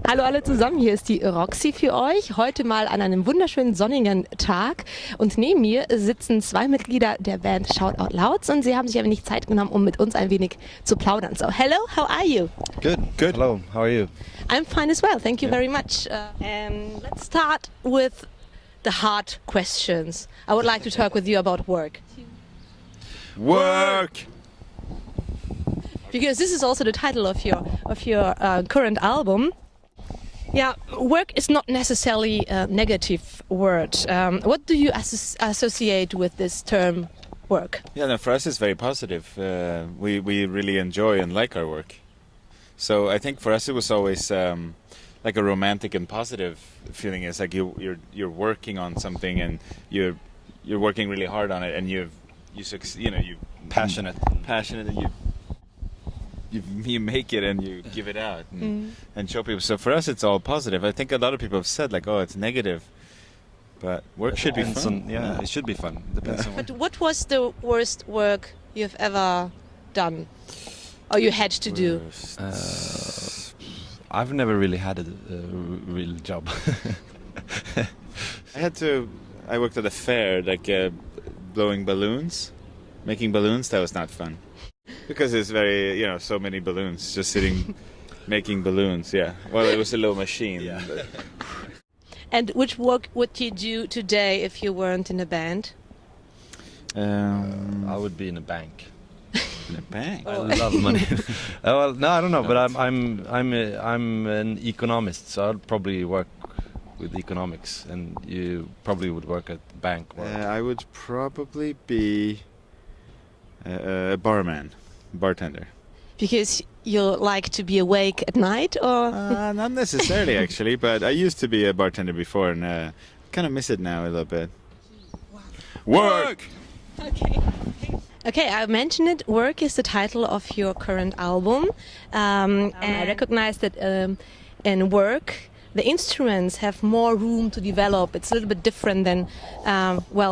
Hallo alle zusammen, hier ist die Roxy für euch. Heute mal an einem wunderschönen sonnigen Tag. Und neben mir sitzen zwei Mitglieder der Band Shout Out Louds und sie haben sich ein wenig Zeit genommen, um mit uns ein wenig zu plaudern. So, hello, how are you? Good, good. Hello, how are you? I'm fine as well, thank you very much. And let's start with the hard questions. I would like to talk with you about work. Work! Because this is also the title of your current album. Yeah, work is not necessarily a negative word. What do you associate with this term, work? Yeah, no, for us it's very positive. We really enjoy and like our work. So I think for us it was always like a romantic and positive feeling. It's like you're working on something and you're working really hard on it, and you Passionate. and you make it and you give it out and show people. So for us it's all positive. I think a lot of people have said like, oh, it's negative, but work should be fun. Yeah, it should be fun. Depends on But what was the worst work you've ever done, or you had to do? I've never really had a real job. I worked at a fair, like blowing balloons, making balloons. That was not fun. Because it's very, so many balloons, just sitting, making balloons, yeah. Well, it was a little machine. Yeah. And which work would you do today if you weren't in a band? I would be in a bank. In a bank? I love money. Well, no, I don't know, but I'm an economist, so I'd probably work with economics, and you probably would work at the bank. I would probably be a bartender. Because you like to be awake at night, or? Not necessarily, actually, but I used to be a bartender before, and kind of miss it now a little bit. Work! Okay, I mentioned it. Work is the title of your current album. And I recognize that in work, the instruments have more room to develop. It's a little bit different than,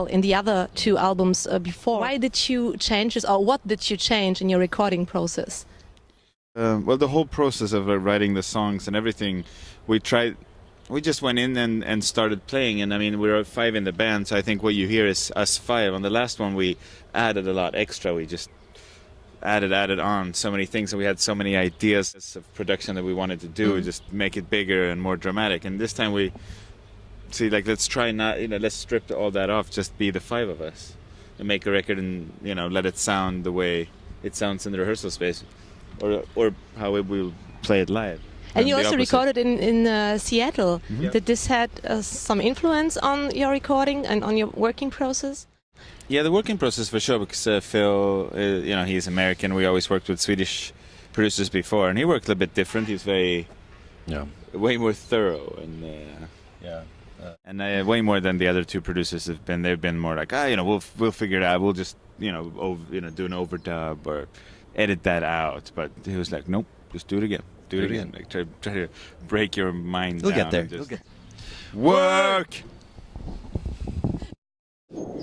in the other two albums before. Why did you change this, or what did you change in your recording process? Well, the whole process of writing the songs and everything, we just went in and started playing. And I mean, we were five in the band, so I think what you hear is us five. On the last one, we added a lot extra. We just added on so many things, and we had so many ideas of production that we wanted to do, just make it bigger and more dramatic. And this time we see, like, let's try not, let's strip all that off, just be the five of us and make a record and, let it sound the way it sounds in the rehearsal space, or how we will play it live. And you also recorded in Seattle. Did this had some influence on your recording and on your working process? Yeah, the working process for sure, because Phil, he's American. We always worked with Swedish producers before, and he worked a little bit different. He's way more thorough, and way more than the other two producers have been. They've been more like, we'll figure it out. We'll just do an overdub or edit that out. But he was like, nope, just do it again. Do it again. Like, try to break your mind down. Get there. Work.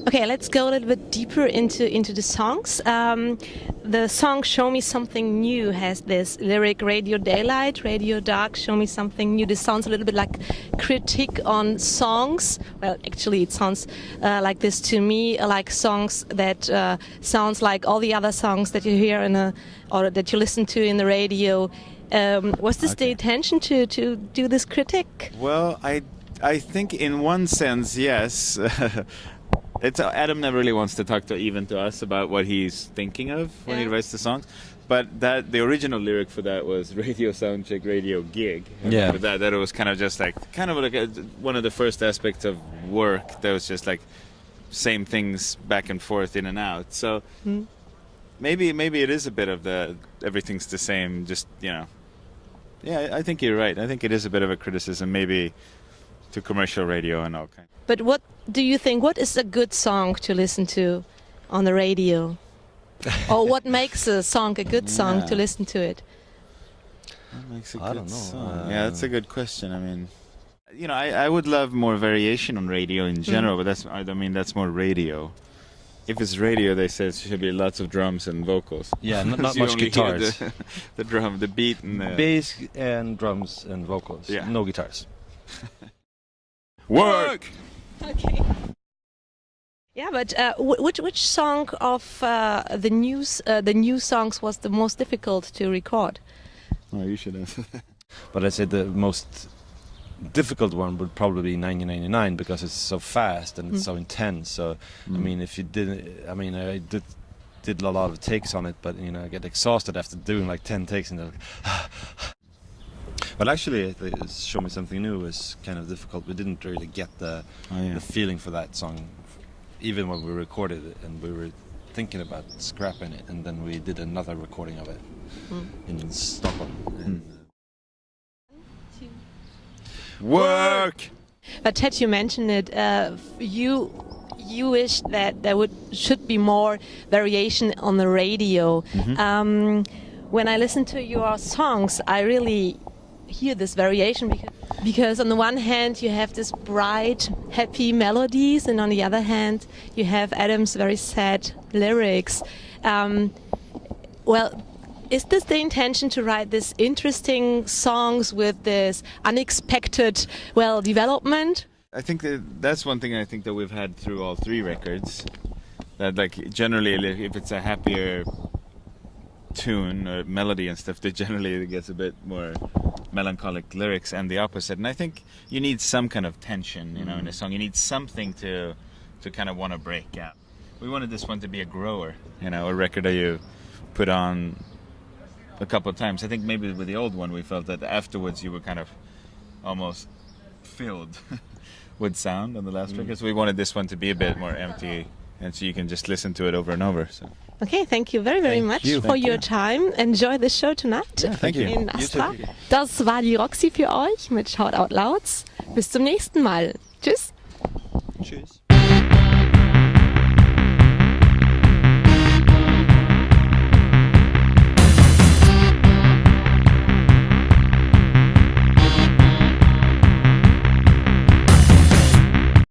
Okay, let's go a little bit deeper into the songs. The song "Show Me Something New" has this lyric: "Radio daylight, radio dark, show me something new." This sounds a little bit like critique on songs. Well, actually, it sounds like this to me, like songs that sounds like all the other songs that you hear or that you listen to in the radio. Was this the intention to do this critique? Well, I think in one sense, yes. Adam never really wants to talk to us about what he's thinking of when he writes the songs. But the original lyric for that was radio soundcheck, radio gig. Yeah. That it was kind of like one of the first aspects of work. That was just like same things back and forth, in and out. So maybe it is a bit of everything's the same. Just Yeah, I think you're right. I think it is a bit of a criticism, maybe, to commercial radio and all kinds. But what do you think? What is a good song to listen to on the radio? Or what makes a song a good song to listen to it? What makes a good song? Yeah, that's a good question. I mean, I would love more variation on radio in general, but that's more radio. if it's radio, they say it should be lots of drums and vocals. Yeah, not You much only hear guitars. The drum, the beat, and the Bass and drums and vocals. Yeah. No guitars. work. Okay. Yeah, but which song of the new songs was the most difficult to record? Oh, you should answer. But I'd say the most difficult one would probably be 1999 because it's so fast and it's so intense. So I mean, if you didn't, I mean, I did a lot of takes on it, but you know, I get exhausted after doing like 10 takes and like. But actually, I think Show Me Something New was kind of difficult. We didn't really get the feeling for that song, even when we recorded it, and we were thinking about scrapping it, and then we did another recording of it in Stockholm. And, Work. But Ted, you mentioned it. You wish that there should be more variation on the radio. When I listen to your songs, I really hear this variation because on the one hand you have this bright, happy melodies, and on the other hand you have Adam's very sad lyrics. Well, is this the intention to write these interesting songs with this unexpected, development? I think that's one thing I think that we've had through all three records. That like generally, if it's a happier tune or melody and stuff, that generally it gets a bit more melancholic lyrics, and the opposite. And I think you need some kind of tension, you know, in a song. You need something to kind of want to break out. We wanted this one to be a grower, you know, a record that you put on a couple of times. I think maybe with the old one we felt that afterwards you were kind of almost filled with sound on the last record. So we wanted this one to be a bit more empty, and so you can just listen to it over and over. So. Okay, thank you very, very much for your time. Enjoy the show tonight. Yeah, thank you. In Astra. Das war die Roxy für euch mit Shout Out Louds. Bis zum nächsten Mal. Tschüss. Tschüss.